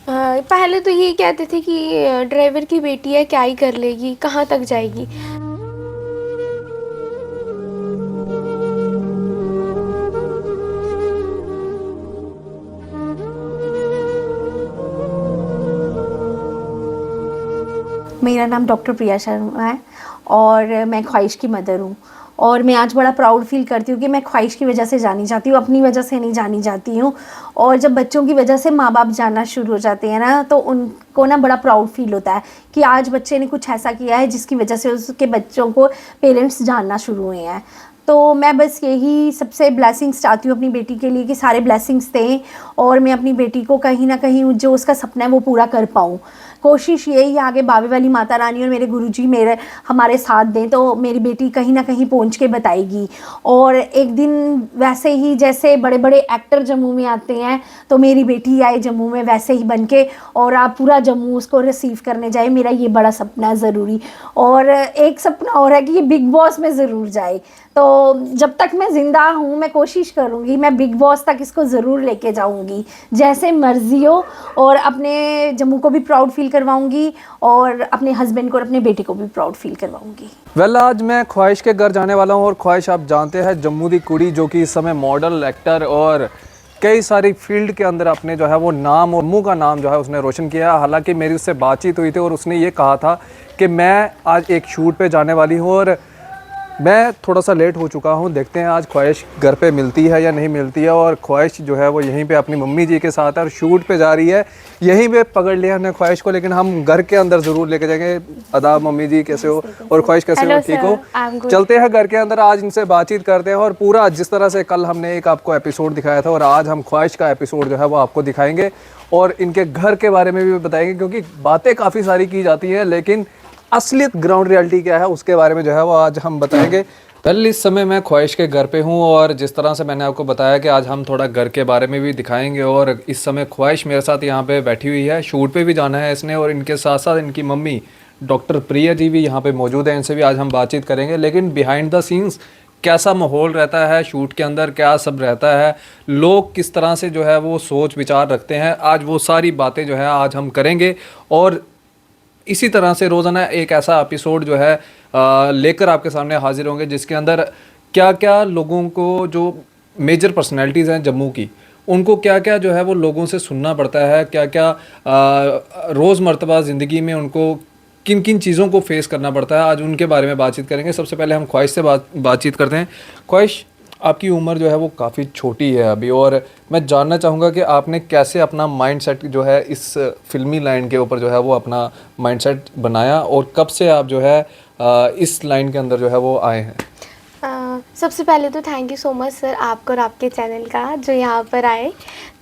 पहले तो ये कहते थे कि ड्राइवर की बेटी है, क्या ही कर लेगी, कहाँ तक जाएगी। मेरा नाम डॉक्टर प्रिया शर्मा है और मैं ख्वाहिश की मदर हूँ। और मैं आज बड़ा प्राउड फील करती हूँ कि मैं ख्वाहिश की वजह से जानी जाती हूँ, अपनी वजह से नहीं जानी जाती हूँ। और जब बच्चों की वजह से माँ बाप जानना शुरू हो जाते हैं ना, तो उनको ना बड़ा प्राउड फील होता है कि आज बच्चे ने कुछ ऐसा किया है जिसकी वजह से उसके बच्चों को पेरेंट्स जानना शुरू हुए हैं। तो मैं बस यही सबसे ब्लेसिंग्स चाहती हूँ अपनी बेटी के लिए कि सारे ब्लेसिंग्स दें और मैं अपनी बेटी को कहीं ना कहीं जो उसका सपना है वो पूरा कर पाऊँ। कोशिश यही है, आगे बावे वाली माता रानी और मेरे गुरुजी मेरे हमारे साथ दें तो मेरी बेटी कहीं ना कहीं पहुंच के बताएगी। और एक दिन वैसे ही जैसे बड़े बड़े एक्टर जम्मू में आते हैं तो मेरी बेटी आए जम्मू में वैसे ही बन के, और आप पूरा जम्मू उसको रिसीव करने जाए। मेरा ये बड़ा सपना है ज़रूरी। और एक सपना और है कि ये बिग बॉस में ज़रूर जाए। तो जब तक मैं ज़िंदा हूँ मैं कोशिश करूँगी, मैं बिग बॉस तक इसको ज़रूर लेके जाऊँगी जैसे मर्जी हो। और अपने जम्मू को भी प्राउड फील करवाऊँगी और अपने हस्बैंड को और अपने बेटे को भी प्राउड फील करवाऊँगी। आज मैं ख्वाहिश के घर जाने वाला हूँ और ख्वाहिश आप जानते हैं जम्मू दी कुड़ी जो कि इस समय मॉडल, एक्टर और कई सारी फील्ड के अंदर अपने जो है वो नाम और जम्मू का नाम जो है उसने रोशन किया। हालांकि मेरी उससे बातचीत हुई थी और उसने ये कहा था कि मैं आज एक शूट पे जाने वाली हूँ और मैं थोड़ा सा लेट हो चुका हूँ। देखते हैं आज ख्वाहिश घर पे मिलती है या नहीं मिलती है। और ख्वाहिश जो है वो यहीं पे अपनी मम्मी जी के साथ है और शूट पे जा रही है। यहीं पे पकड़ लिया हमने ख्वाहिश को, लेकिन हम घर के अंदर ज़रूर लेके जाएंगे। आदाब मम्मी जी, कैसे हो? और ख्वाहिश कैसे हो? ठीक हो? चलते हैं घर के अंदर, आज इनसे बातचीत करते हैं और पूरा जिस तरह से कल हमने एक आपको एपिसोड दिखाया था और आज हम ख्वाहिश का एपिसोड जो है वो आपको दिखाएंगे और इनके घर के बारे में भी बताएंगे, क्योंकि बातें काफ़ी सारी की जाती हैं लेकिन असलियत ग्राउंड रियलिटी क्या है उसके बारे में जो है वो आज हम बताएंगे। पहले इस समय मैं ख्वाहिश के घर पे हूँ और जिस तरह से मैंने आपको बताया कि आज हम थोड़ा घर के बारे में भी दिखाएंगे। और इस समय ख्वाहिश मेरे साथ यहाँ पे बैठी हुई है, शूट पे भी जाना है इसने और इनके साथ साथ इनकी मम्मी डॉक्टर प्रिया जी भी यहाँ पे मौजूद है, इनसे भी आज हम बातचीत करेंगे। लेकिन बिहाइंड द सीन्स कैसा माहौल रहता है शूट के अंदर, क्या सब रहता है, लोग किस तरह से जो है वो सोच विचार रखते हैं, आज वो सारी बातें जो है आज हम करेंगे। और इसी तरह से रोज़ाना एक ऐसा एपिसोड जो है लेकर आपके सामने हाजिर होंगे जिसके अंदर क्या क्या लोगों को, जो मेजर पर्सनैलिटीज़ हैं जम्मू की, उनको क्या क्या जो है वो लोगों से सुनना पड़ता है, क्या क्या रोज़मर्तबा ज़िंदगी में उनको किन किन चीज़ों को फेस करना पड़ता है, आज उनके बारे में बातचीत करेंगे। सबसे पहले हम ख्वाहिश से बातचीत करते हैं। ख्वाहिश, आपकी उम्र जो है वो काफ़ी छोटी है अभी और मैं जानना चाहूँगा कि आपने कैसे अपना माइंडसेट जो है इस फिल्मी लाइन के ऊपर जो है वो अपना माइंडसेट बनाया और कब से आप जो है इस लाइन के अंदर जो है वो आए हैं? सबसे पहले तो thank you so much sir, आपका और आपके चैनल का जो यहाँ पर आए।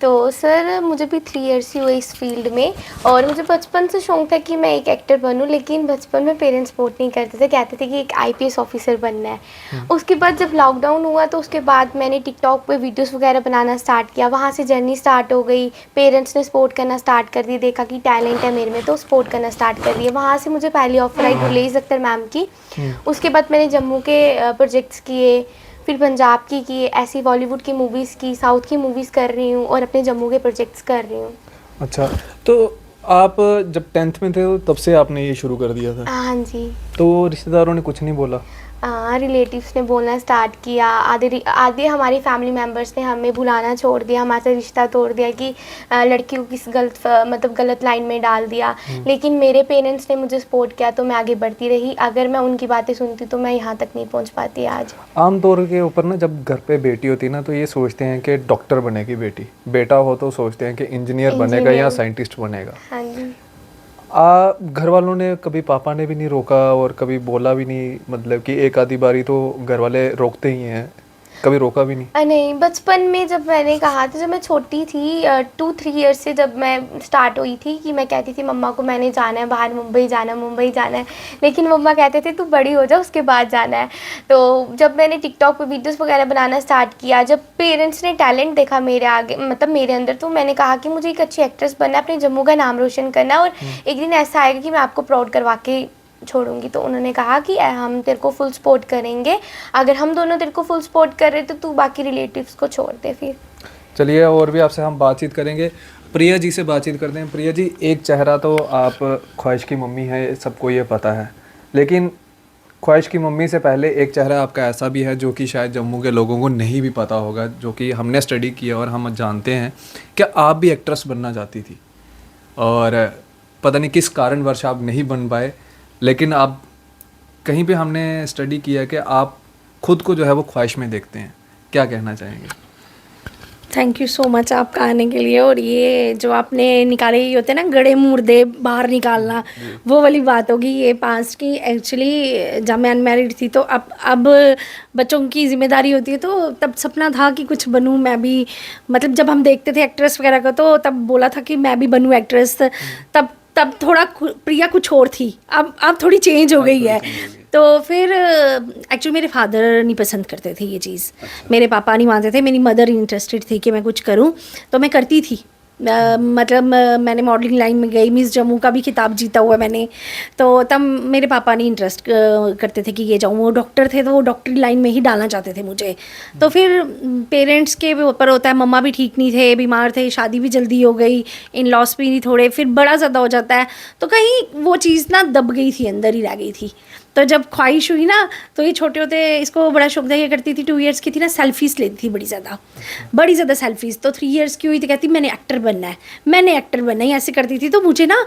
तो सर मुझे भी 3 इयर्स ही हुए इस फील्ड में और मुझे बचपन से शौक था कि मैं एक एक्टर बनूं, लेकिन बचपन में पेरेंट्स सपोर्ट नहीं करते थे, कहते थे कि एक आईपीएस ऑफिसर बनना है। उसके बाद जब लॉकडाउन हुआ तो उसके बाद मैंने टिकटॉक पे वीडियोस वगैरह बनाना स्टार्ट किया, वहाँ से जर्नी स्टार्ट हो गई। पेरेंट्स ने सपोर्ट करना स्टार्ट कर दिया, देखा कि टैलेंट है मेरे में तो सपोर्ट करना स्टार्ट कर दिया। वहाँ से मुझे पहली ऑफर आई गुलेज अख्तर मैम की। उसके बाद मैंने जम्मू के प्रोजेक्ट्स किए, फिर पंजाब की किए, ऐसी बॉलीवुड की मूवीज़ की, साउथ की मूवीज़ कर रही हूँ और अपने जम्मू के प्रोजेक्ट्स कर रही हूँ। अच्छा, तो आप जब 10th में थे तब से आपने ये शुरू कर दिया था? हाँ जी। तो रिश्तेदारों ने कुछ नहीं बोला? रिलेटिव्स ने बोलना स्टार्ट किया, आधे हमारी फैमिली मेम्बर्स ने हमें बुलाना छोड़ दिया, हमारे से रिश्ता तोड़ दिया कि लड़की को किस गलत लाइन में डाल दिया। लेकिन मेरे पेरेंट्स ने मुझे सपोर्ट किया तो मैं आगे बढ़ती रही। अगर मैं उनकी बातें सुनती तो मैं यहाँ तक नहीं पहुँच पाती आज। आम तौर के ऊपर ना जब घर पे बेटी होती है ना तो ये सोचते हैं कि डॉक्टर बनेगी बेटी, बेटा हो तो सोचते हैं कि इंजीनियर बनेगा या साइंटिस्ट बनेगा। हाँ जी। घर वालों ने कभी, पापा ने भी नहीं रोका और कभी बोला भी नहीं? मतलब कि एक आधी बारी तो घर वाले रोकते ही हैं, कभी रोका भी नहीं? नहीं, बचपन में जब मैंने कहा था, जब मैं छोटी थी 2-3 ईयर्स से जब मैं स्टार्ट हुई थी कि मैं कहती थी मम्मा को मैंने जाना है बाहर, मुंबई जाना है। लेकिन मम्मा कहते थे तू बड़ी हो जा उसके बाद जाना है। तो जब मैंने टिकटॉक पे वीडियोस वगैरह बनाना स्टार्ट किया, जब पेरेंट्स ने टैलेंट देखा मेरे आगे, मतलब मेरे अंदर, तो मैंने कहा कि मुझे एक अच्छी एक्ट्रेस बनना है, अपने जम्मू का नाम रोशन करना है और एक दिन ऐसा आएगा कि मैं आपको प्राउड करवा के छोड़ूंगी। तो उन्होंने कहा कि हम तेरे को फुल सपोर्ट करेंगे, अगर हम दोनों तेरे को फुल सपोर्ट कर रहे तो तू बाकी रिलेटिव्स को छोड़ दे। फिर चलिए और भी आपसे हम बातचीत करेंगे। प्रिया जी से बातचीत करते हैं। प्रिया जी, एक चेहरा तो आप ख्वाहिश की मम्मी है, सबको ये पता है, लेकिन ख्वाहिश की मम्मी से पहले एक चेहरा आपका ऐसा भी है जो कि शायद जम्मू के लोगों को नहीं भी पता होगा, जो कि हमने स्टडी किया और हम जानते हैं कि आप भी एक्ट्रेस बनना चाहती थी और पता नहीं किस कारणवश आप नहीं बन पाए, लेकिन आप कहीं पे हमने स्टडी किया कि आप खुद को जो है वो ख्वाहिश में देखते हैं। क्या कहना चाहेंगे? थैंक यू सो मच आपका आने के लिए। और ये जो आपने निकाले ये होते हैं ना गड़े मुर्दे बाहर निकालना, वो वाली बात होगी ये पास्ट की। एक्चुअली जब मैं अनमैरिड थी तो अब बच्चों की जिम्मेदारी होती है, तो तब सपना था कि कुछ बनूं मैं भी। मतलब जब हम देखते थे एक्ट्रेस वगैरह को तो तब बोला था कि मैं भी बनूं एक्ट्रेस। तब थोड़ा प्रिया कुछ और थी, अब थोड़ी चेंज हो गई है। तो फिर एक्चुअली मेरे फादर नहीं पसंद करते थे ये चीज़, मेरे पापा नहीं मानते थे, मेरी मदर इंटरेस्टेड थी कि मैं कुछ करूं, तो मैं करती थी। मैंने मॉडलिंग लाइन में गई, मिस जम्मू का भी खिताब जीता हुआ मैंने। तो तब मेरे पापा नहीं इंटरेस्ट करते थे कि ये जाऊँ, वो डॉक्टर थे तो वो डॉक्टरी लाइन में ही डालना चाहते थे मुझे। तो फिर पेरेंट्स के ऊपर होता है, मम्मा भी ठीक नहीं थे, बीमार थे, शादी भी जल्दी हो गई, इन लॉस भी नहीं थोड़े, फिर बड़ा ज़्यादा हो जाता है, तो कहीं वो चीज़ ना दब गई थी, अंदर ही रह गई थी। तो जब ख्वाहिश हुई ना, तो ये छोटे होते इसको बड़ा शौक था, ये करती थी 2 इयर्स की थी ना, सेल्फीज़ लेती थी बड़ी ज़्यादा सेल्फीज़। तो 3 इयर्स की हुई तो कहती मैंने एक्टर बनना है, ऐसे करती थी। तो मुझे ना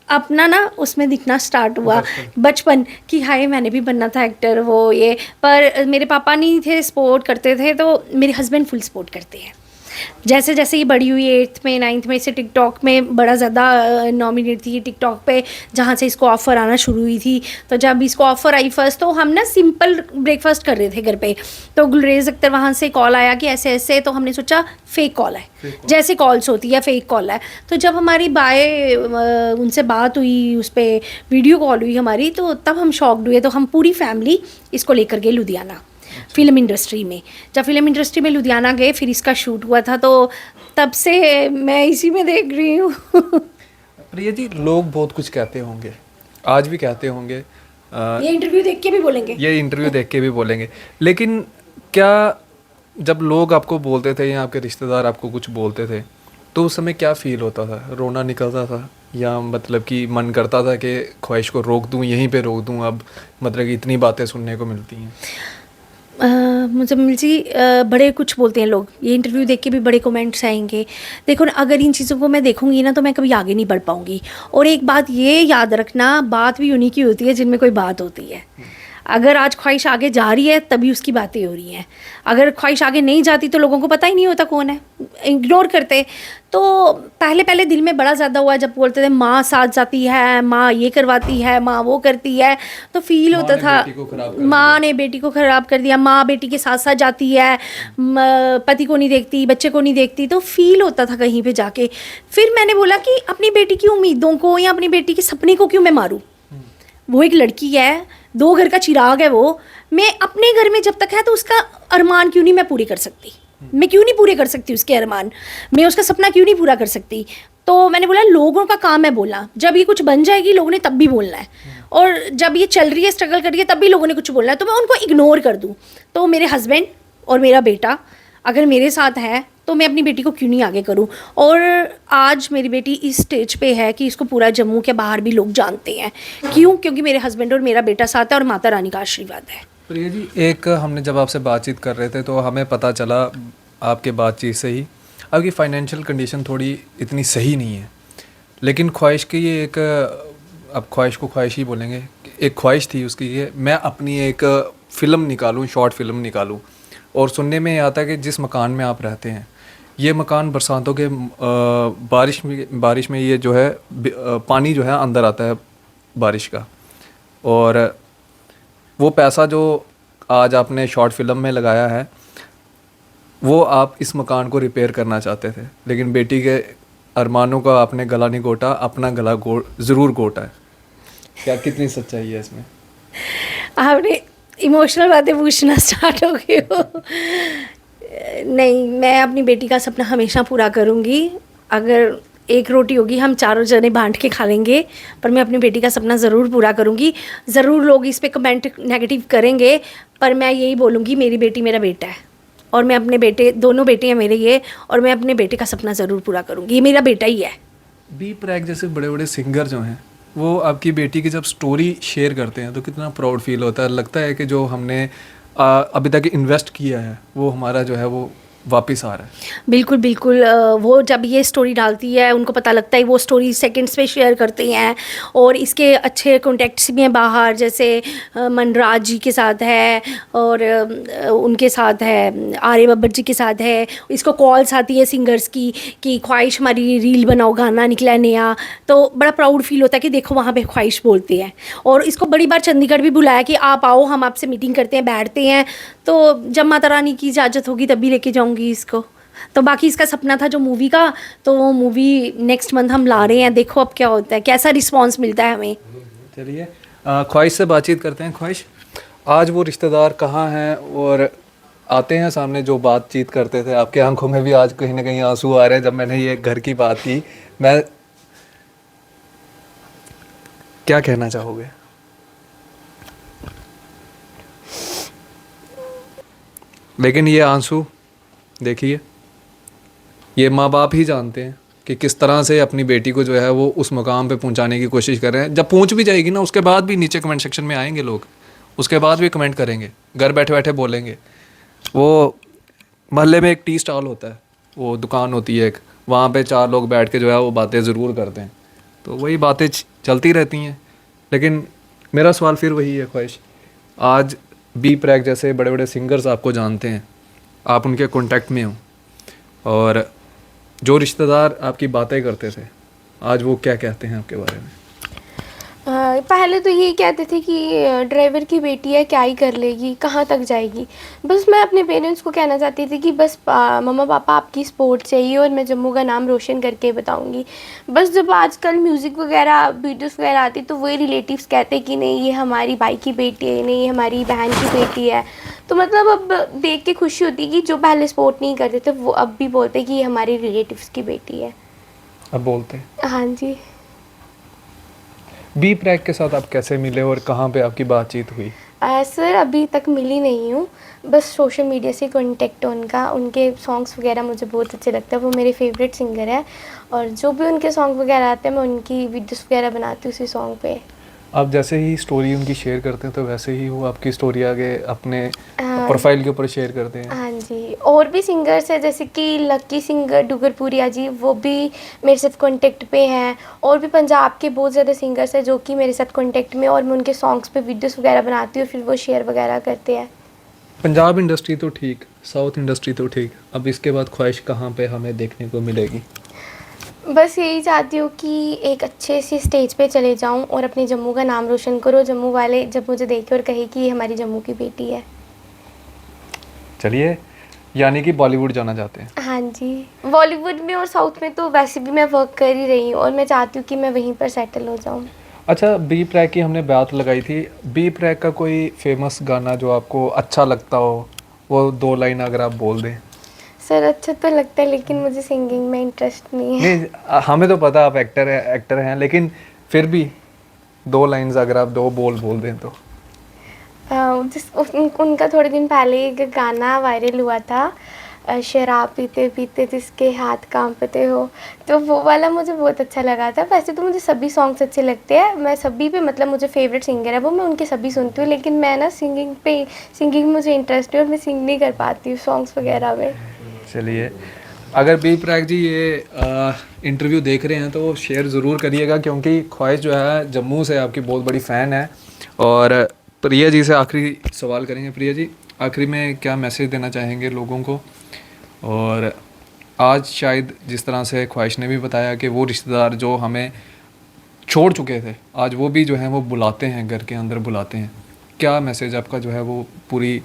अपना ना उसमें दिखना स्टार्ट हुआ बचपन कि हाय मैंने भी बनना था एक्टर, वो ये। पर मेरे पापा नहीं थे, सपोर्ट करते थे, तो मेरे हस्बैंड फुल सपोर्ट करते हैं। जैसे जैसे ये बड़ी हुई 8th में 9th में, इसे टिकटॉक में बड़ा ज़्यादा नॉमिनेट थी टिकटॉक पे, जहाँ से इसको ऑफ़र आना शुरू हुई थी। तो जब इसको ऑफ़र आई फर्स्ट, तो हम ना सिंपल ब्रेकफास्ट कर रहे थे घर पे, तो गुलरेज़ अख्तर वहाँ से कॉल आया कि ऐसे ऐसे, तो हमने सोचा फेक कॉल है, जैसे कॉल्स होती है फेक कॉल है। तो जब हमारी उनसे बात हुई, उस पर वीडियो कॉल हुई हमारी, तो तब हम शॉक्ड हुए। तो हम पूरी फैमिली इसको लेकर गए लुधियाना फिल्म इंडस्ट्री में। जब फिल्म इंडस्ट्री में लुधियाना गए, फिर इसका शूट हुआ था, तो तब से मैं इसी में देख रही हूँ। प्रिया जी, लोग बहुत कुछ कहते होंगे, आज भी कहते होंगे, ये इंटरव्यू देख के भी बोलेंगे, लेकिन क्या जब लोग आपको बोलते थे या आपके रिश्तेदार आपको कुछ बोलते थे, तो उस समय क्या फील होता था? रोना निकलता था या मतलब कि मन करता था कि ख्वाहिश को रोक दूं, यहीं पे रोक दूं, अब मतलब कि इतनी बातें सुनने को मिलती हैं? मुझे मिर्ची बड़े कुछ बोलते हैं लोग, ये इंटरव्यू देख के भी बड़े कमेंट्स आएंगे। देखो ना, अगर इन चीज़ों को मैं देखूंगी ना, तो मैं कभी आगे नहीं बढ़ पाऊंगी। और एक बात ये याद रखना, बात भी उन्हीं की होती है जिनमें कोई बात होती है। अगर आज ख्वाहिश आगे जा रही है तभी उसकी बातें हो रही हैं, अगर ख्वाहिश आगे नहीं जाती तो लोगों को पता ही नहीं होता कौन है, इग्नोर करते। तो पहले दिल में बड़ा ज़्यादा हुआ जब बोलते थे माँ साथ जाती है, माँ ये करवाती है, माँ वो करती है, तो फील होता था माँ ने बेटी को ख़राब कर दिया, माँ बेटी के साथ साथ जाती है, पति को नहीं देखती, बच्चे को नहीं देखती, तो फील होता था कहीं पे जाके। फिर मैंने बोला कि अपनी बेटी की उम्मीदों को या अपनी बेटी के सपने को क्यों मैं मारूँ? वो एक लड़की है, 2 घर का चिराग है वो, मैं अपने घर में जब तक है तो उसका अरमान क्यों नहीं मैं पूरी कर सकती? मैं क्यों नहीं पूरे कर सकती उसके अरमान? मैं उसका सपना क्यों नहीं पूरा कर सकती? तो मैंने बोला लोगों का काम है बोलना, जब ये कुछ बन जाएगी लोगों ने तब भी बोलना है, और जब ये चल रही है स्ट्रगल कर रही है तब भी लोगों ने कुछ बोलना है, तो मैं उनको इग्नोर कर दूँ? तो मेरे हस्बैंड और मेरा बेटा अगर मेरे साथ है तो मैं अपनी बेटी को क्यों नहीं आगे करूं? और आज मेरी बेटी इस स्टेज पे है कि इसको पूरा जम्मू के बाहर भी लोग जानते हैं। क्यों? क्योंकि मेरे हस्बैंड और मेरा बेटा साथ है और माता रानी का आशीर्वाद है। प्रिया जी, एक हमने जब आपसे बातचीत कर रहे थे तो हमें पता चला आपके बातचीत से ही आपकी फाइनेंशियल कंडीशन थोड़ी इतनी सही नहीं है, लेकिन ख्वाहिश की ये एक, अब ख्वाहिश को ख्वाहिश ही बोलेंगे, एक ख्वाहिश थी उसकी कि मैं अपनी एक फ़िल्म निकालूं, शॉर्ट फिल्म निकालूं। और सुनने में आता है कि जिस मकान में आप रहते हैं, ये मकान बरसातों के बारिश में ये जो है पानी जो है अंदर आता है बारिश का, और वो पैसा जो आज आपने शॉर्ट फिल्म में लगाया है वो आप इस मकान को रिपेयर करना चाहते थे, लेकिन बेटी के अरमानों का आपने गला नहीं घोटा, अपना गला ज़रूर घोटा है। क्या कितनी सच्चाई है इसमें? आपने इमोशनल बातें पूछना स्टार्ट हो गई हो। नहीं, मैं अपनी बेटी का सपना हमेशा पूरा करूँगी। अगर एक रोटी होगी हम चारों जने बांट के खा लेंगे, पर मैं अपनी बेटी का सपना ज़रूर पूरा करूँगी। ज़रूर लोग इस पे कमेंट नेगेटिव करेंगे, पर मैं यही बोलूँगी मेरी बेटी मेरा बेटा है। और मैं अपने बेटे, दोनों बेटे हैं मेरे ये, और मैं अपने बेटे का सपना ज़रूर पूरा करूँगी। ये मेरा बेटा ही है। बी प्रैक जैसे बड़े बड़े सिंगर जो हैं वो आपकी बेटी की जब स्टोरी शेयर करते हैं तो कितना प्राउड फील होता है, लगता है कि जो हमने अभी तक इन्वेस्ट किया है वो हमारा जो है वो वापस आ रहा है। बिल्कुल बिल्कुल। वो जब ये स्टोरी डालती है उनको पता लगता है, वो स्टोरी सेकंड्स पे शेयर करते हैं, और इसके अच्छे कॉन्टेक्ट्स भी हैं बाहर, जैसे मनराज जी के साथ है, और उनके साथ है आर्य बब्बर जी के साथ है। इसको कॉल्स आती है सिंगर्स की कि ख्वाहिश हमारी रील बनाओ, गाना निकला है नया, तो बड़ा प्राउड फील होता है कि देखो वहाँ पे ख्वाहिश बोलते हैं। और इसको बड़ी बार चंडीगढ़ भी बुलाया कि आप आओ, हम आपसे मीटिंग करते हैं, बैठते हैं, तो जब माता रानी की इजाज़त होगी तभी लेके जाऊंगी इसको। तो बाकी इसका सपना था जो मूवी का, तो वो मूवी नेक्स्ट मंथ हम ला रहे हैं, देखो अब क्या होता है, कैसा रिस्पांस मिलता है हमें। चलिए ख्वाहिश से बातचीत करते हैं। ख्वाहिश, आज वो रिश्तेदार कहाँ हैं और आते हैं सामने जो बातचीत करते थे? आपकी आंखों में भी आज कहीं ना कहीं आंसू आ रहे हैं जब मैंने ये घर की बात की। मैं क्या कहना चाहोगे? लेकिन ये आंसू देखिए, ये माँ बाप ही जानते हैं कि किस तरह से अपनी बेटी को जो है वो उस मुकाम पे पहुंचाने की कोशिश कर रहे हैं। जब पहुंच भी जाएगी ना, उसके बाद भी नीचे कमेंट सेक्शन में आएंगे लोग, उसके बाद भी कमेंट करेंगे, घर बैठे बैठे बोलेंगे। वो मोहल्ले में एक टी स्टॉल होता है, वो दुकान होती है एक, वहाँ पे 4 लोग बैठ के जो है वो बातें ज़रूर करते हैं, तो वही बातें चलती रहती हैं। लेकिन मेरा सवाल फिर वही है ख्वाहिश, आज बी प्रैक जैसे बड़े बड़े सिंगर्स आपको जानते हैं, आप उनके कांटेक्ट में हो, और जो रिश्तेदार आपकी बातें करते थे आज वो क्या कहते हैं आपके बारे में? पहले तो ये कहते थे कि ड्राइवर की बेटी है, क्या ही कर लेगी, कहाँ तक जाएगी। बस मैं अपने पेरेंट्स को कहना चाहती थी कि बस मम्मा पापा आपकी सपोर्ट चाहिए और मैं जम्मू का नाम रोशन करके बताऊंगी। बस जब आजकल म्यूज़िक वगैरह वीडियोस वगैरह आती तो वही रिलेटिव्स कहते कि नहीं ये हमारी भाई की बेटी है, नहीं ये हमारी बहन की बेटी है। तो मतलब अब देख के खुशी होती कि जो पहले सपोर्ट नहीं करते थे वो अब भी बोलते कि ये हमारी रिलेटिव्स की बेटी है। अब बोलते हैं। हाँ जी। बी प्रैक के साथ आप कैसे मिले और कहाँ पे आपकी बातचीत हुई? सर अभी तक मिली नहीं हूँ, बस सोशल मीडिया से कांटेक्ट उनका। उनके सॉन्ग्स वगैरह मुझे बहुत अच्छे लगते हैं, वो मेरे फेवरेट सिंगर है, और जो भी उनके सॉन्ग वगैरह आते हैं मैं उनकी वीडियोस वगैरह बनाती हूँ उसी सॉन्ग पे। आप जैसे ही स्टोरी उनकी शेयर करते हैं तो वैसे ही वो आपकी स्टोरी आगे अपने प्रोफाइल के ऊपर शेयर करते हैं? हाँ जी। और भी सिंगर्स हैं जैसे कि लक्की सिंगर डुगरपुरिया जी, वो भी मेरे साथ कांटेक्ट पे हैं, और भी पंजाब के बहुत ज़्यादा सिंगर्स हैं जो कि मेरे साथ कांटेक्ट में, और मैं उनके सॉन्ग्स पे वीडियोस वगैरह बनाती हूँ, फिर वो शेयर वगैरह करते हैं। पंजाब इंडस्ट्री तो ठीक, साउथ इंडस्ट्री तो ठीक, अब इसके बाद ख्वाहिश कहाँ पे हमें देखने को मिलेगी? बस यही चाहती हूँ कि एक अच्छे से स्टेज पे चले जाऊँ और अपने जम्मू का नाम रोशन करो, जम्मू वाले जब मुझे देखे और कहे कि ये हमारी जम्मू की बेटी है। चलिए, यानी कि बॉलीवुड जाना चाहते हैं? हाँ जी, बॉलीवुड में और साउथ में तो वैसे भी मैं वर्क कर ही रही हूँ, और मैं चाहती हूँ कि मैं वहीं पर सेटल हो जाऊँ। अच्छा, बी प्रैक की हमने बात लगाई थी, बी प्रैक का कोई फेमस गाना जो आपको अच्छा लगता हो, वो 2 लाइन अगर आप बोल दें। सर अच्छा तो लगता है लेकिन मुझे सिंगिंग में इंटरेस्ट नहीं है। नहीं, हमें तो पता आप एक्टर हैं, लेकिन फिर भी 2 लाइन्स अगर आप 2 बोल दें तो। उनका थोड़े दिन पहले एक गाना वायरल हुआ था, शराब पीते पीते जिसके हाथ कांपते हो, तो वो वाला मुझे बहुत अच्छा लगा था। वैसे तो मुझे सभी सॉन्ग्स अच्छे लगते हैं, मैं सभी पे मतलब मुझे फेवरेट सिंगर है वो, मैं उनके सभी सुनती हूँ, लेकिन मैं ना सिंगिंग में मुझे इंटरेस्ट है और मैं सिंग नहीं कर पाती हूँ सॉन्ग्स वगैरह में। चलिए, अगर बी प्रैक जी ये इंटरव्यू देख रहे हैं तो शेयर ज़रूर करिएगा, क्योंकि ख्वाहिश जो है जम्मू से आपकी बहुत बड़ी फ़ैन है। और प्रिया जी से आखिरी सवाल करेंगे। प्रिया जी, आखिरी में क्या मैसेज देना चाहेंगे लोगों को? और आज शायद जिस तरह से ख्वाहिश ने भी बताया कि वो रिश्तेदार जो हमें छोड़ चुके थे आज वो भी जो है वो बुलाते हैं, घर के अंदर बुलाते हैं, क्या मैसेज आपका जो है वो पूरी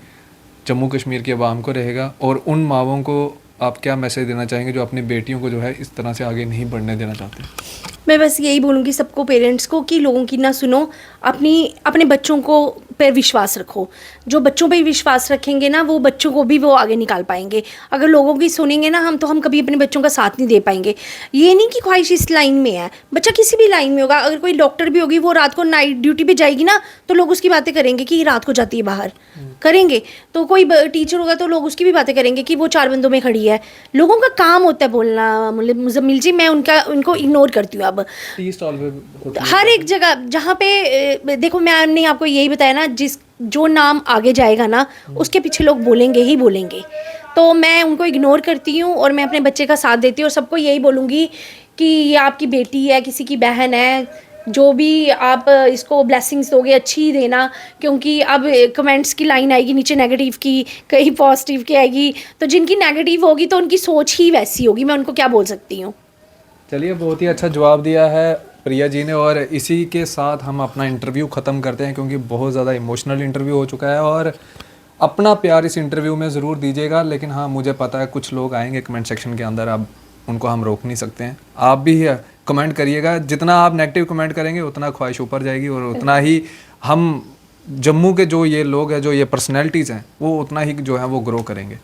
जम्मू कश्मीर की आवाम को रहेगा, और उन माँओं को आप क्या मैसेज देना चाहेंगे जो अपनी बेटियों को जो है इस तरह से आगे नहीं बढ़ने देना चाहते? मैं बस यही बोलूँगी सबको, पेरेंट्स को, कि लोगों की ना सुनो, अपने बच्चों को पर विश्वास रखो। जो बच्चों पे विश्वास रखेंगे ना, वो बच्चों को भी वो आगे निकाल पाएंगे। अगर लोगों की सुनेंगे ना हम, तो हम कभी अपने बच्चों का साथ नहीं दे पाएंगे। ये नहीं कि ख्वाहिश इस लाइन में है, बच्चा किसी भी लाइन में होगा। अगर कोई डॉक्टर भी होगी, वो रात को नाइट ड्यूटी पे जाएगी ना, तो लोग उसकी बातें करेंगे कि ये रात को जाती है बाहर, करेंगे। तो कोई टीचर होगा तो लोग उसकी भी बातें करेंगे कि वो 4 बंदों में खड़ी है। लोगों का काम होता है बोलना। मुज़म्मिल जी, मैं उनको इग्नोर करती हूँ अब। टी स्टॉल पे होती है। हर एक जगह जहाँ पे देखो, मैंने आपको यही बताया ना, जो नाम आगे जाएगा ना, उसके पीछे लोग बोलेंगे ही बोलेंगे। तो मैं उनको इग्नोर करती हूँ और मैं अपने बच्चे का साथ देती हूँ। और सबको यही बोलूँगी कि ये आपकी बेटी है, किसी की बहन है, जो भी आप इसको ब्लेसिंग्स दोगे अच्छी ही देना। क्योंकि अब कमेंट्स की लाइन आएगी नीचे नेगेटिव की, कहीं पॉजिटिव की आएगी। तो जिनकी नेगेटिव होगी तो उनकी सोच ही वैसी होगी, मैं उनको क्या बोल सकती हूँ। चलिए, बहुत ही अच्छा जवाब दिया है प्रिया जी ने, और इसी के साथ हम अपना इंटरव्यू ख़त्म करते हैं, क्योंकि बहुत ज़्यादा इमोशनल इंटरव्यू हो चुका है। और अपना प्यार इस इंटरव्यू में ज़रूर दीजिएगा, लेकिन हाँ, मुझे पता है कुछ लोग आएंगे कमेंट सेक्शन के अंदर, अब उनको हम रोक नहीं सकते हैं। आप भी कमेंट करिएगा, जितना आप नेगेटिव कमेंट करेंगे उतना ख्वाहिश ऊपर जाएगी, और उतना ही हम जम्मू के जो ये लोग हैं, जो ये पर्सनैलिटीज़ हैं, वो उतना ही जो है वो ग्रो करेंगे।